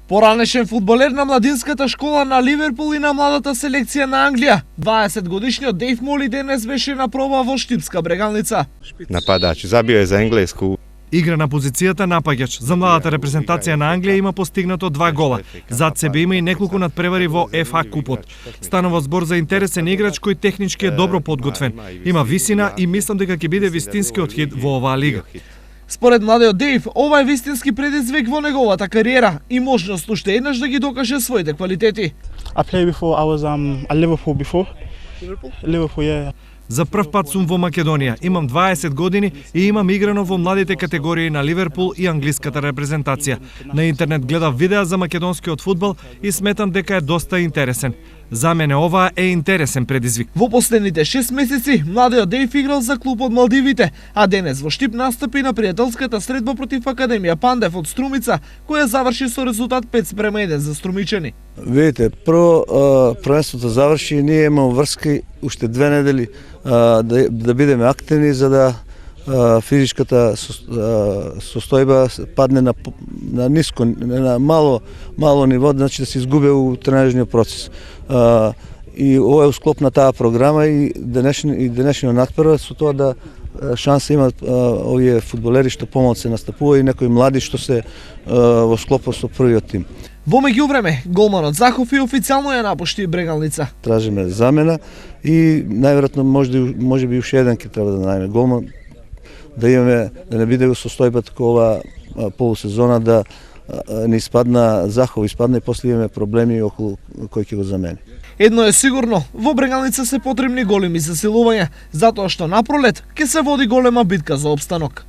Поранешен фудбалер на младинската школа на Ливерпул и на младата селекција на Англија. 20-годишниот Дейв Моли денес беше на проба во Штипска Брегалница. Нападач, забио е за Енглеску. Игра на позицијата напаѓач. За младата репрезентација на Англија има постигнато 2 гола. Зад себе има и неколку надпревари во ФА купот. Станува збор за интересен играч кој технички е добро подготвен. Има висина и мислам дека ќе биде вистинскиот хит во оваа лига. Според младиот Дейв, ова е вистински предизвик во неговата кариера и можност уште еднаш да ги докаже своите квалитети. I played before. I was at Liverpool before. Liverpool, yeah. За прв пат сум во Македонија. Имам 20 години и имам играно во младите категории на Ливерпул и англиската репрезентација. На интернет гледав видеа за македонскиот фудбал и сметам дека е доста интересен. За мене ова е интересен предизвик. Во последните 6 месеци младиот Дейв играл за клуб од Малдивите, а денес во Штип настапи на пријателската средба против Академија Пандев од Струмица, која заврши со резултат 5:1 за струмичани. Видите, првенството заврши, ние имаме врски уште 2 недели да бидеме активни за да физичката состојба падне на ниско, на мало ниво, значи да се изгубе у тренажниот процес. И ова е усклоп на таа програма и денешниот натпревар со тоа да шанса имат овие фудбалери што помалку се настапува и некои млади што се во склопот со првиот тим. Во меѓувреме, голманот Захов и официјално ја напушти Брегалница. Тражиме замена и најверојатно може би уште еден ќе треба да најме голман, да имаме, да не биде во состојба такова полусезона да не испадна Захов, испадна и после имаме проблеми околу кој ќе го замени. Едно е сигурно, во Брегалница се потребни големи засилувања, затоа што на пролет ќе се води голема битка за опстанок.